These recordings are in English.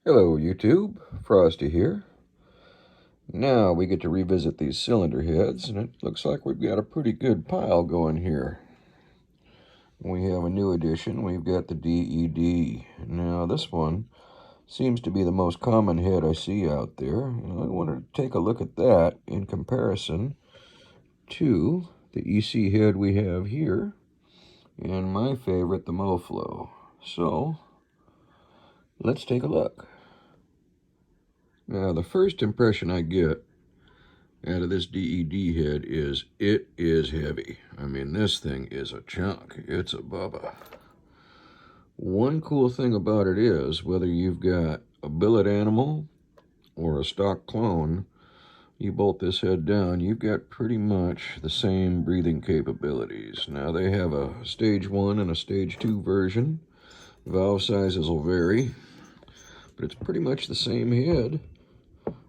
Hello YouTube, Frosty here. Now we get to revisit these cylinder heads, and it looks like we've got a pretty good pile going here. We have a new addition. We've got the DED. Now this one seems to be the most common head I see out there, and I wanted to take a look at that in comparison to the EC head we have here, and my favorite, the MoFlow. So let's take a look. Now, the first impression I get out of this DED head is it is heavy. I mean, this thing is a chunk. It's a bubba. One cool thing about it is, whether you've got a billet animal or a stock clone, you bolt this head down, you've got pretty much the same breathing capabilities. Now, they have a stage 1 and a stage 2 version. Valve sizes will vary, but it's pretty much the same head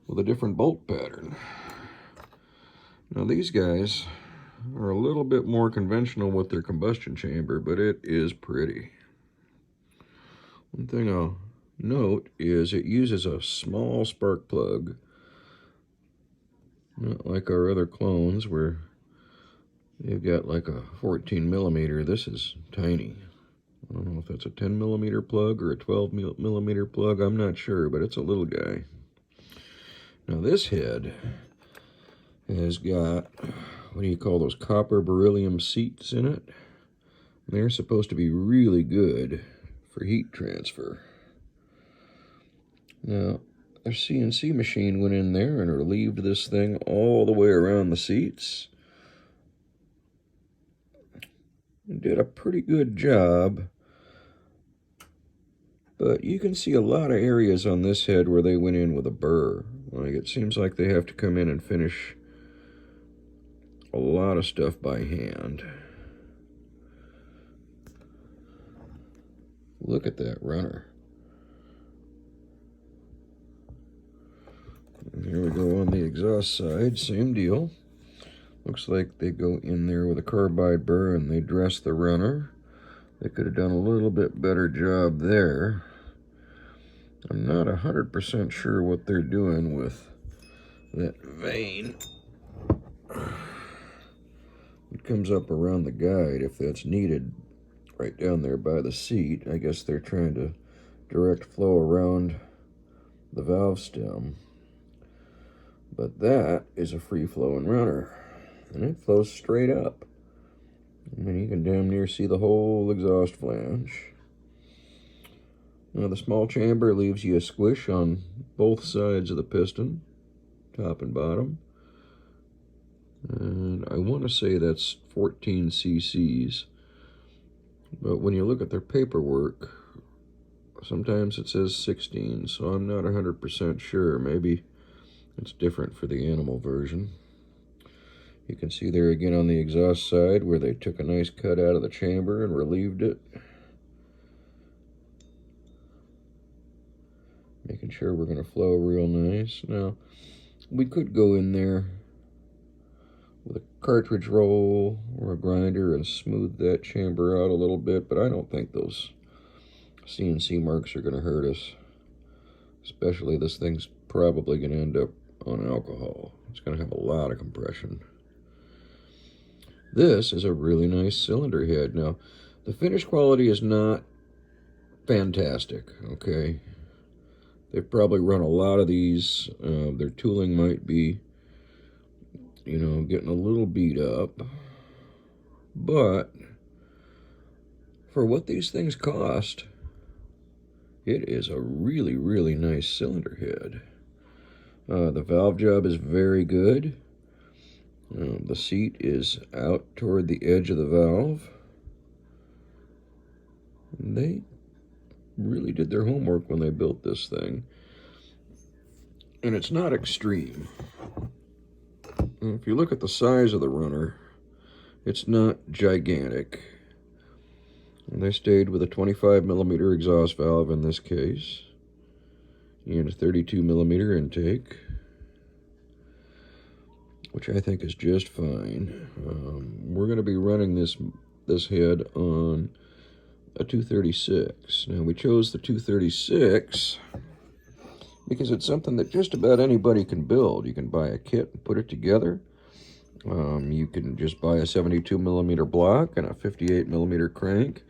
with a different bolt pattern. Now these guys are a little bit more conventional with their combustion chamber, but it is pretty. One thing I'll note is it uses a small spark plug, not like our other clones where they've got like a 14 millimeter. This is tiny. I don't know if that's a 10 millimeter plug or a 12 millimeter plug. I'm not sure, but it's a little guy. Now this head has got, what do you call those, copper beryllium seats in it. They're supposed to be really good for heat transfer. Now, a CNC machine went in there and relieved this thing all the way around the seats. And did a pretty good job. But you can see a lot of areas on this head where they went in with a burr. Like, it seems like they have to come in and finish a lot of stuff by hand. Look at that runner. And here we go on the exhaust side, same deal. Looks like they go in there with a carbide burr and they dress the runner. They could have done a little bit better job there. I'm not 100% sure what they're doing with that vane. It comes up around the guide if that's needed, right down there by the seat. I guess they're trying to direct flow around the valve stem. But that is a free-flowing runner, and it flows straight up. I mean, you can damn near see the whole exhaust flange. Now, the small chamber leaves you a squish on both sides of the piston, top and bottom. And I want to say that's 14 cc's. But when you look at their paperwork, sometimes it says 16, so I'm not 100% sure. Maybe it's different for the animal version. You can see there again on the exhaust side where they took a nice cut out of the chamber and relieved it. Making sure we're going to flow real nice. Now, we could go in there with a cartridge roll or a grinder and smooth that chamber out a little bit, but I don't think those CNC marks are going to hurt us. Especially this thing's probably going to end up on alcohol. It's going to have a lot of compression. This is a really nice cylinder head. Now, the finish quality is not fantastic, okay? They've probably run a lot of these. Their tooling might be, you know, getting a little beat up. But for what these things cost, it is a really, really nice cylinder head. The valve job is very good. The seat is out toward the edge of the valve. And they really did their homework when they built this thing. And it's not extreme. If you look at the size of the runner, it's not gigantic. And they stayed with a 25 millimeter exhaust valve in this case, and a 32 millimeter intake, which I think is just fine. We're going to be running this head on a 236. Now, we chose the 236 because it's something that just about anybody can build. You can buy a kit and put it together. You can just buy a 72mm block and a 58mm crank.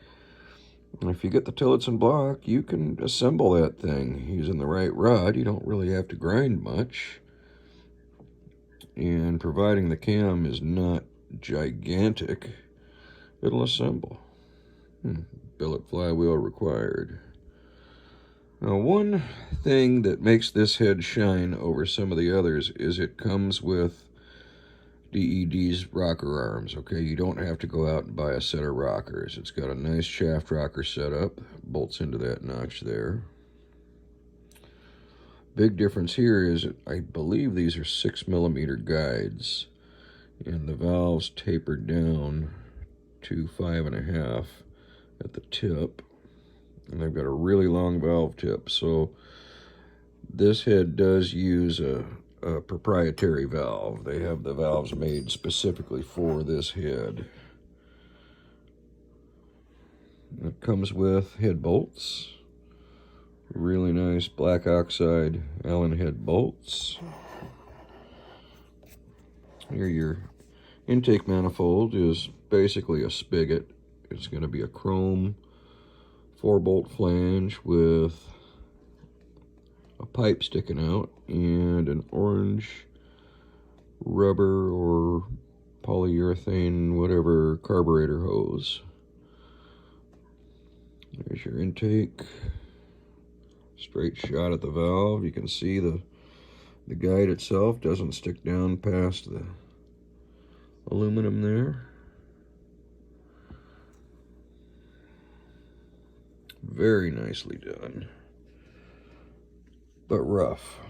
And if you get the Tillotson block, you can assemble that thing using the right rod. You don't really have to grind much. And providing the cam is not gigantic, it'll assemble. Billet flywheel required. Now, one thing that makes this head shine over some of the others is it comes with DED's rocker arms, okay? You don't have to go out and buy a set of rockers. It's got a nice shaft rocker setup, bolts into that notch there. Big difference here is I believe these are 6mm guides, and the valves taper down to 5.5 at the tip, and they've got a really long valve tip. So this head does use a proprietary valve. They have the valves made specifically for this head. It comes with head bolts, really nice black oxide Allen head bolts. Here, your intake manifold is basically a spigot. It's going to be a chrome 4-bolt flange with a pipe sticking out and an orange rubber or polyurethane, whatever, carburetor hose. There's your intake. Straight shot at the valve. You can see the guide itself doesn't stick down past the aluminum there. Very nicely done, but rough.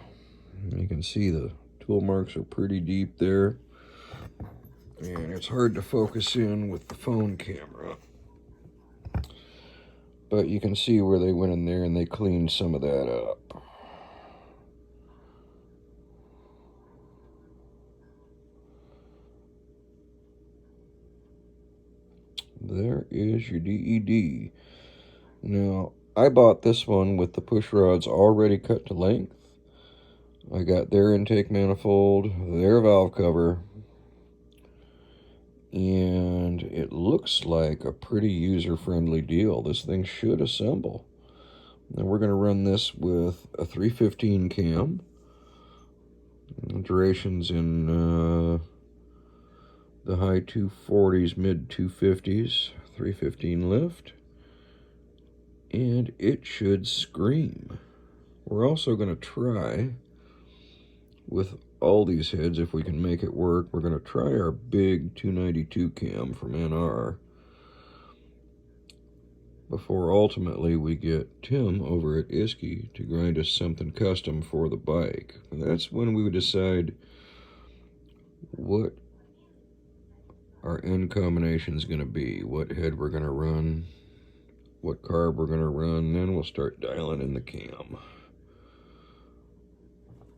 You can see the tool marks are pretty deep there, and it's hard to focus in with the phone camera. But you can see where they went in there and they cleaned some of that up. There is your DED. Now, I bought this one with the push rods already cut to length. I got their intake manifold, their valve cover, and it looks like a pretty user-friendly deal. This thing should assemble. Now we're going to run this with a 315 cam. Durations in the high 240s, mid 250s, 315 lift. And it should scream. We're also going to try with all these heads, if we can make it work, we're going to try our big 292 cam from NR before ultimately we get Tim over at EC to grind us something custom for the bike. And that's when we would decide what our end combination is going to be, what head we're going to run, what carb we're going to run, then we'll start dialing in the cam.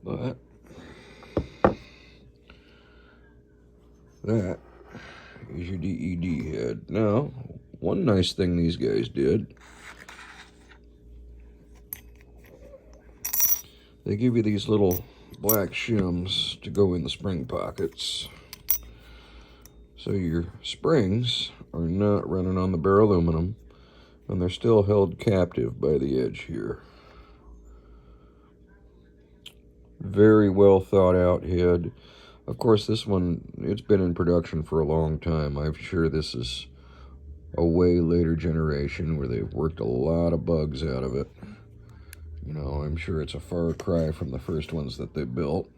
But that is your DED head. Now, one nice thing these guys did, they give you these little black shims to go in the spring pockets. So your springs are not running on the bare aluminum, and they're still held captive by the edge here. Very well thought out head. Of course, this one, it's been in production for a long time. I'm sure this is a way later generation where they've worked a lot of bugs out of it. You know, I'm sure it's a far cry from the first ones that they built.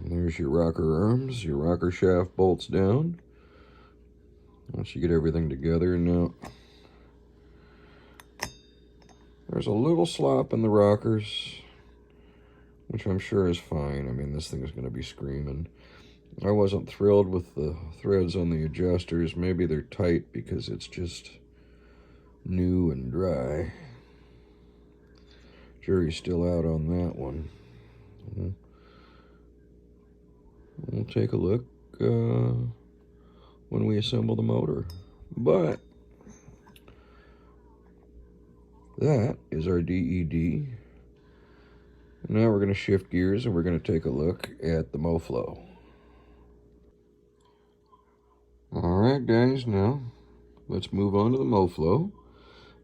There's your rocker arms, your rocker shaft bolts down. Once you get everything together, now there's a little slop in the rockers, which I'm sure is fine. I mean, this thing is going to be screaming. I wasn't thrilled with the threads on the adjusters. Maybe they're tight because it's just new and dry. Jury's still out on that one. We'll take a look when we assemble the motor. But that is our DED. Now we're going to shift gears and we're going to take a look at the MoFlow. Alright guys, now let's move on to the MoFlow.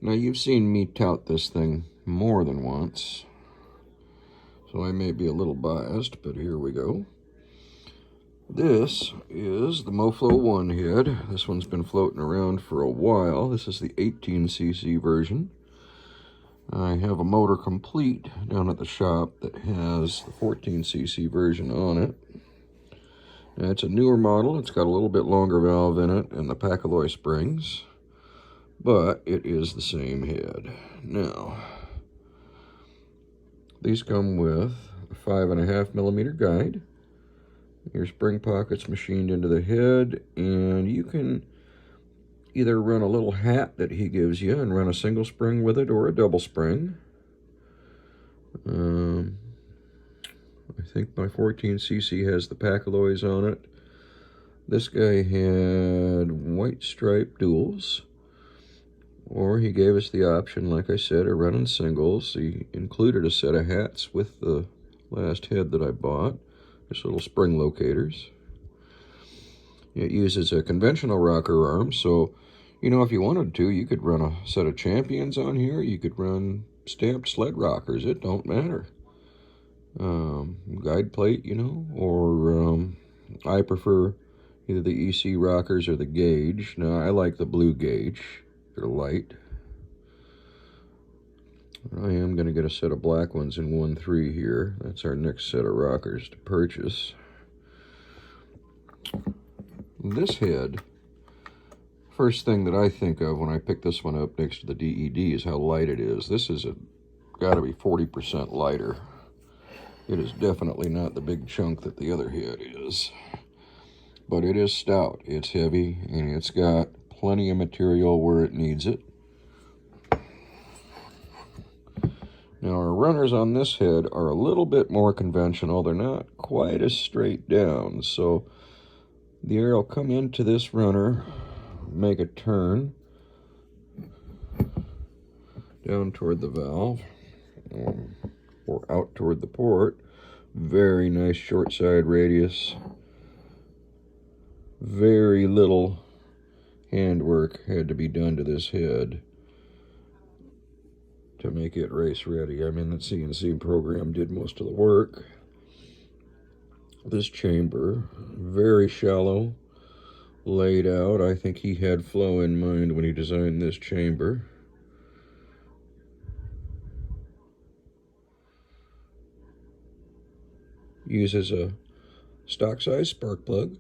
Now you've seen me tout this thing more than once, so I may be a little biased, but here we go. This is the MoFlow 1 head. This one's been floating around for a while. This is the 18cc version. I have a motor complete down at the shop that has the 14cc version on it. Now, it's a newer model. It's got a little bit longer valve in it and the Pacalloy springs, but it is the same head. Now, these come with a 5.5mm guide. Your spring pocket's machined into the head, and you can either run a little hat that he gives you and run a single spring with it, or a double spring. I think my 14cc has the Pacalloys on it. This guy had white stripe duals, or he gave us the option, like I said, of running singles. He included a set of hats with the last head that I bought. Just little spring locators. It uses a conventional rocker arm, so, you know, if you wanted to, you could run a set of Champions on here. You could run stamped sled rockers. It don't matter. Guide plate, you know, or I prefer either the EC rockers or the gauge. Now, I like the blue gauge. They're light. I am going to get a set of black ones in 1.3 here. That's our next set of rockers to purchase. This head, first thing that I think of when I pick this one up next to the DED is how light it is. This is got to be 40% lighter. It is definitely not the big chunk that the other head is. But it is stout, it's heavy, and it's got plenty of material where it needs it. Now, our runners on this head are a little bit more conventional. They're not quite as straight down. So the air will come into this runner, make a turn down toward the valve, or out toward the port. Very nice short side radius. Very little handwork had to be done to this head to make it race ready. I mean, the CNC program did most of the work. This chamber, very shallow, laid out. I think he had flow in mind when he designed this chamber. Uses a stock size spark plug.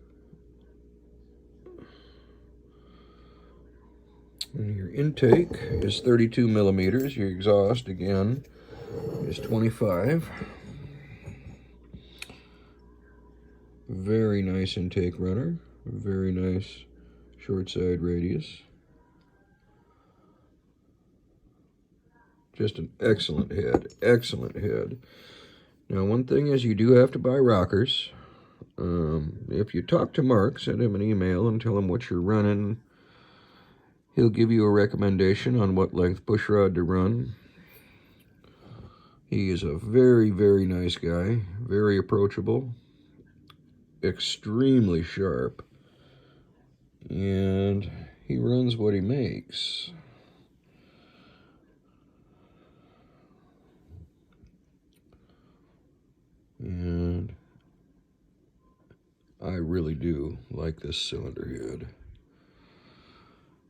And your intake is 32mm. Your exhaust, again, is 25. Very nice intake runner. Very nice short side radius. Just an excellent head. Excellent head. Now, one thing is you do have to buy rockers. If you talk to Mark, send him an email and tell him what you're running. He'll give you a recommendation on what length pushrod to run. He is a very, very nice guy, very approachable, extremely sharp, and he runs what he makes. And I really do like this cylinder head.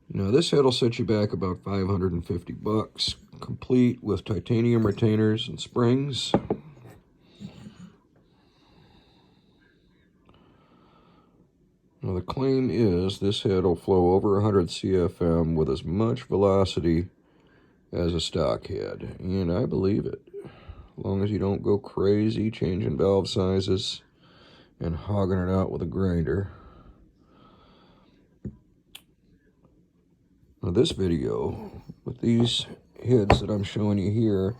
Now, this head will set you back about $550, complete with titanium retainers and springs. Now, the claim is this head will flow over 100 CFM with as much velocity as a stock head, and I believe it. As long as you don't go crazy changing valve sizes and hogging it out with a grinder. Now, this video with these heads that I'm showing you here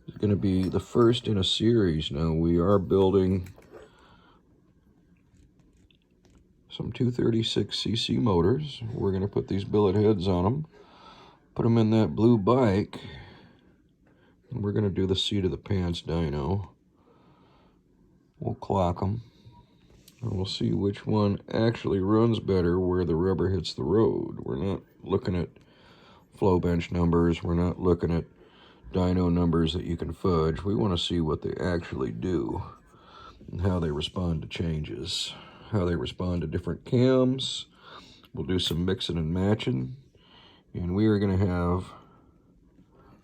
is going to be the first in a series. Now, we are building some 236cc motors. We're going to put these billet heads on them, put them in that blue bike, We're going to do the seat of the pants dyno. We'll clock them. And we'll see which one actually runs better where the rubber hits the road. We're not looking at flow bench numbers. We're not looking at dyno numbers that you can fudge. We want to see what they actually do and how they respond to changes, how they respond to different cams. We'll do some mixing and matching, and we are going to have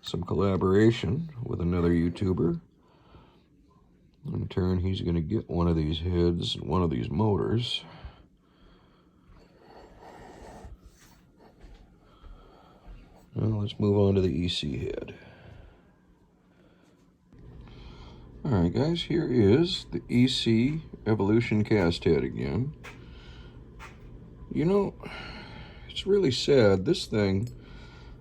some collaboration with another YouTuber. In turn, he's going to get one of these heads and one of these motors. Now let's move on to the EC head. Alright guys, here is the EC Evolution cast head again. You know, it's really sad. This thing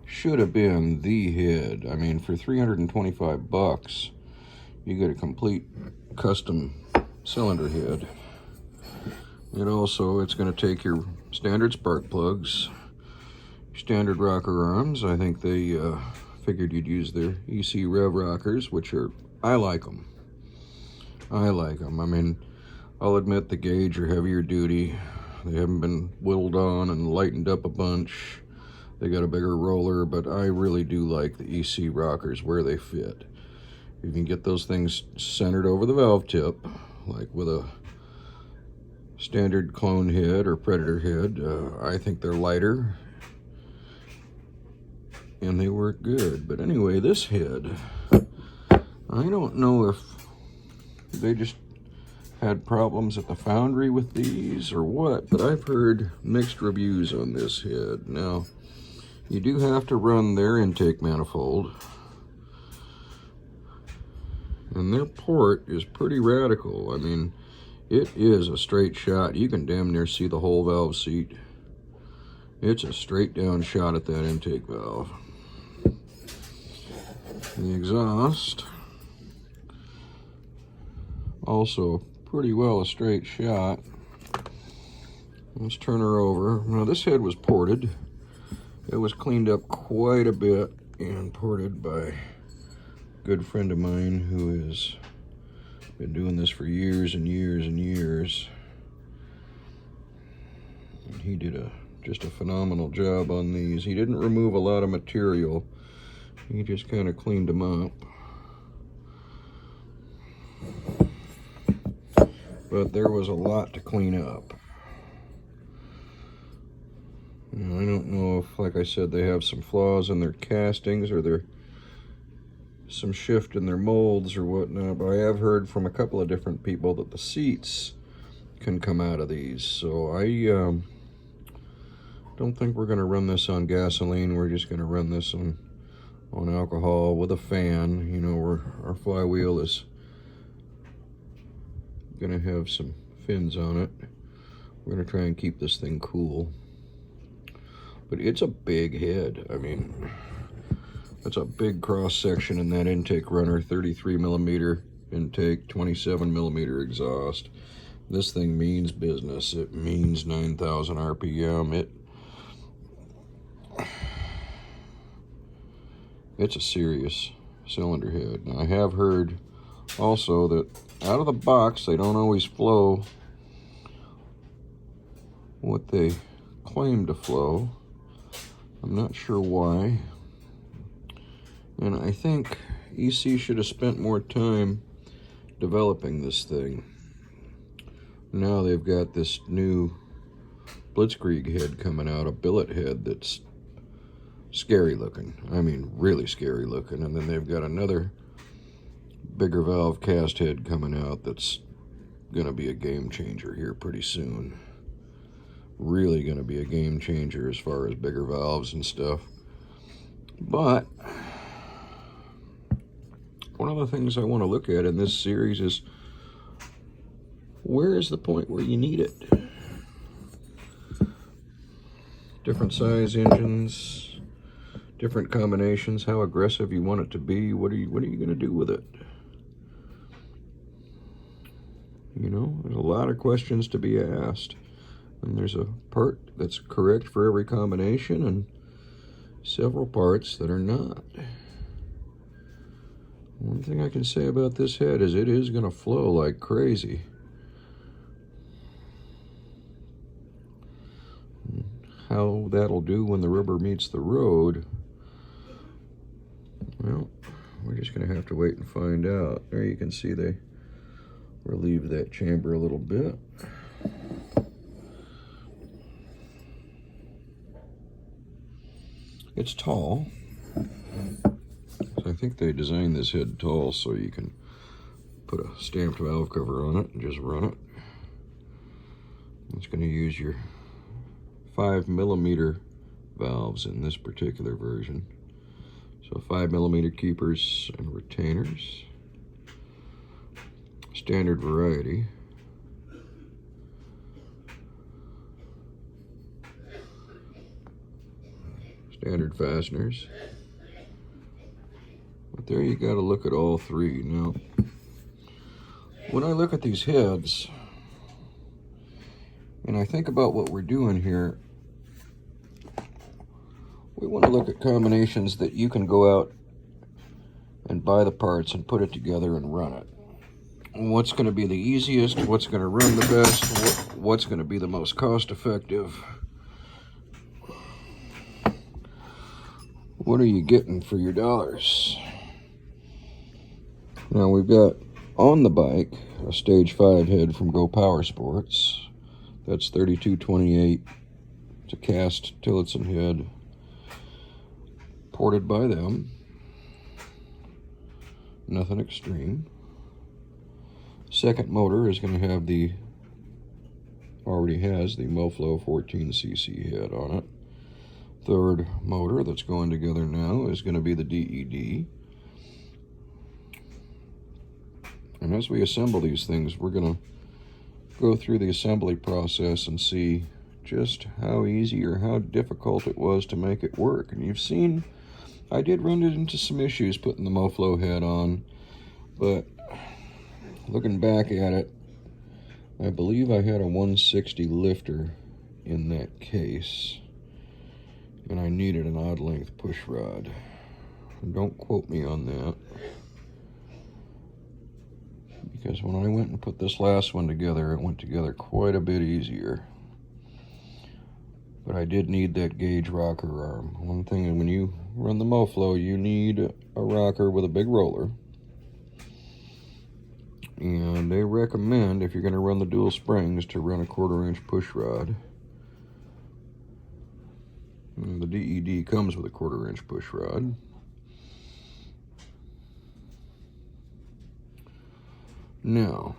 should have been the head. I mean, for 325 bucks, you get a complete custom cylinder head. And also, it's going to take your standard spark plugs, standard rocker arms. I think they figured you'd use their EC Rev rockers, which are, I like them. I like them. I mean, I'll admit the gauge are heavier duty. They haven't been whittled on and lightened up a bunch. They got a bigger roller, but I really do like the EC rockers where they fit. You can get those things centered over the valve tip, like with a standard clone head or predator head. I think they're lighter and they work good. But anyway, this head, I don't know if they just had problems at the foundry with these or what, but I've heard mixed reviews on this head. Now, you do have to run their intake manifold, and their port is pretty radical. I mean, it is a straight shot. You can damn near see the whole valve seat. It's a straight down shot at that intake valve. The exhaust, also pretty well a straight shot. Let's turn her over. Now this head was ported. It was cleaned up quite a bit and ported by a good friend of mine who has been doing this for years and years and years. And he did just a phenomenal job on these. He didn't remove a lot of material. He just kind of cleaned them up. But there was a lot to clean up. You know, I don't know if, like I said, they have some flaws in their castings or there's some shift in their molds or whatnot, but I have heard from a couple of different people that the seats can come out of these. So I don't think we're going to run this on gasoline. We're just going to run this on alcohol with a fan. You know, where our flywheel is going to have some fins on it. We're going to try and keep this thing cool. But it's a big head. I mean, that's a big cross section in that intake runner. 33 millimeter intake, 27 millimeter exhaust. This thing means business. It means 9,000 RPM. It's a serious cylinder head. Now, I have heard also that out of the box, they don't always flow what they claim to flow. I'm not sure why. And I think EC should have spent more time developing this thing. Now they've got this new Blitzkrieg head coming out, a billet head that's scary looking. I mean, really scary looking. And then they've got another bigger valve cast head coming out that's going to be a game changer here pretty soon. Really going to be a game changer as far as bigger valves and stuff. But one of the things I want to look at in this series is, where is the point where you need it? Different size engines, different combinations, how aggressive you want it to be. What are you going to do with it? You know, there's a lot of questions to be asked. And there's a part that's correct for every combination and several parts that are not. One thing I can say about this head is it is going to flow like crazy. How that'll do when the rubber meets the road, well, we're just going to have to wait and find out. There you can see they relieve that chamber a little bit. It's tall. So I think they designed this head tall so you can put a stamped valve cover on it and just run it. It's going to use your 5mm valves in this particular version. So 5mm keepers and retainers. Standard variety. Standard fasteners. But there you got to look at all three. Now, when I look at these heads, and I think about what we're doing here, we want to look at combinations that you can go out and buy the parts and put it together and run it. What's going to be the easiest, what's going to run the best, what's going to be the most cost effective. What are you getting for your dollars? Now we've got on the bike a stage 5 head from Go Power Sports. That's 3228. It's a cast Tillotson head ported by them. Nothing extreme. Second motor is going to have already has the MoFlow 14cc head on it. Third motor that's going together now is going to be the DED. And as we assemble these things, we're going to go through the assembly process and see just how easy or how difficult it was to make it work. And you've seen, I did run into some issues putting the MoFlow head on, but looking back at it, I believe I had a 160 lifter in that case, and I needed an odd length push rod. Don't quote me on that, because when I went and put this last one together, it went together quite a bit easier. But I did need that gauge rocker arm. One thing, when you run the MoFlow, you need a rocker with a big roller. And they recommend, if you're going to run the dual springs, to run a 1/4-inch push rod. And the DED comes with a 1/4-inch push rod. Now,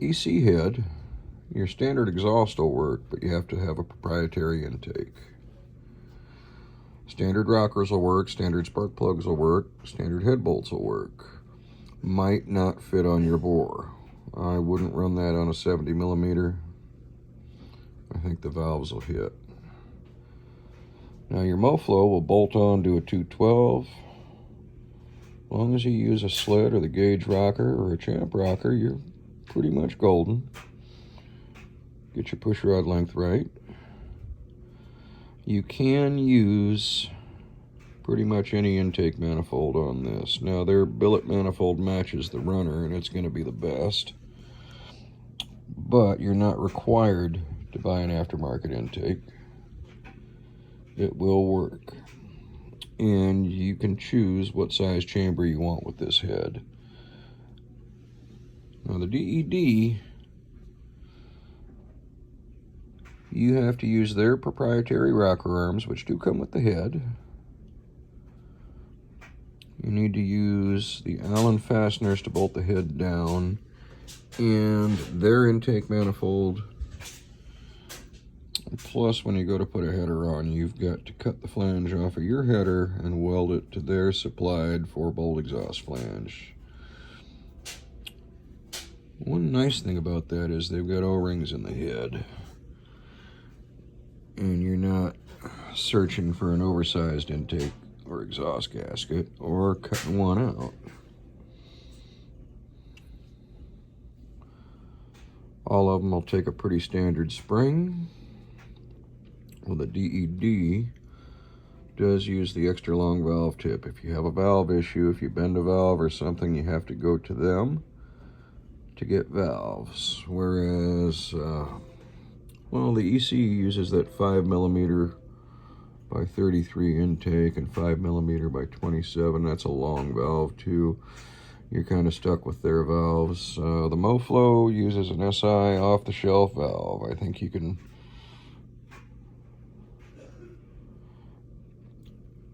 EC head, your standard exhaust will work, but you have to have a proprietary intake. Standard rockers will work, standard spark plugs will work, standard head bolts will work. Might not fit on your bore. I wouldn't run that on a 70mm. I think the valves will hit. Now your MoFlow will bolt on to a 212. As long as you use a sled or the gauge rocker or a champ rocker, you're pretty much golden. Get your push rod length right. You can use pretty much any intake manifold on this. Now their billet manifold matches the runner and it's going to be the best, but you're not required to buy an aftermarket intake. It will work, and you can choose what size chamber you want with this head. Now the DED, you have to use their proprietary rocker arms, which do come with the head. You need to use the Allen fasteners to bolt the head down, and their intake manifold. Plus, when you go to put a header on, you've got to cut the flange off of your header and weld it to their supplied 4-bolt exhaust flange. One nice thing about that is they've got O-rings in the head, and you're not searching for an oversized intake or exhaust gasket or cutting one out. All of them will take a pretty standard spring with a DED does use the extra long valve tip. If you have a valve issue, if you bend a valve or something, you have to go to them to get valves. Whereas, well, the EC uses that 5mm by 33 intake and 5mm by 27. That's a long valve too. You're kind of stuck with their valves. The MoFlow uses an SI off-the-shelf valve. I think you can,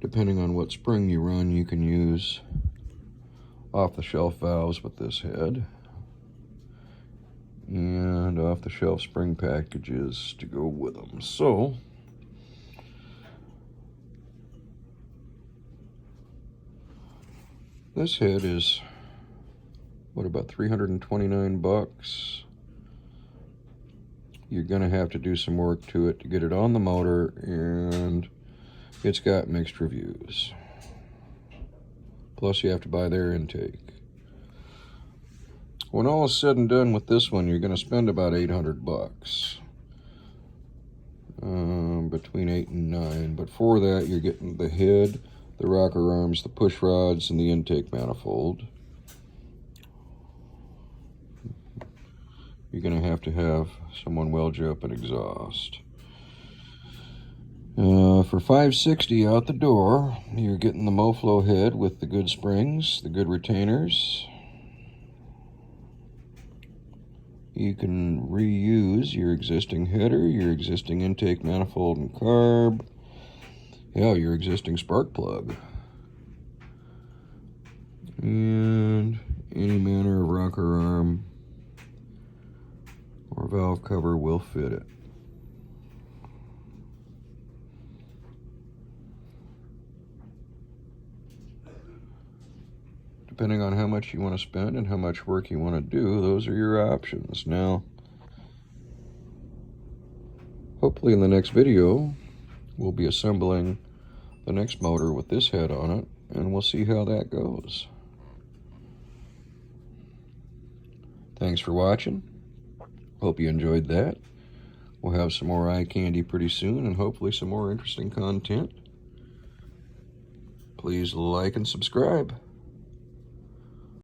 depending on what spring you run, you can use off-the-shelf valves with this head. And off-the-shelf spring packages to go with them. So, this head is, what, about 329 bucks. You're gonna have to do some work to it to get it on the motor, and it's got mixed reviews. Plus you have to buy their intake. When all is said and done with this one, you're gonna spend about 800 bucks. Between 8 and 9, but for that you're getting the head, the rocker arms, the push rods, and the intake manifold. You're going to have someone weld you up an exhaust. For $560 out the door, you're getting the MoFlow head with the good springs, the good retainers. You can reuse your existing header, your existing intake manifold and carb. Yeah, your existing spark plug. And any manner of rocker arm or valve cover will fit it. Depending on how much you want to spend and how much work you want to do, those are your options. Now, hopefully in the next video, we'll be assembling the next motor with this head on it, and we'll see how that goes. Thanks for watching. Hope you enjoyed that. We'll have some more eye candy pretty soon, and hopefully some more interesting content. Please like and subscribe.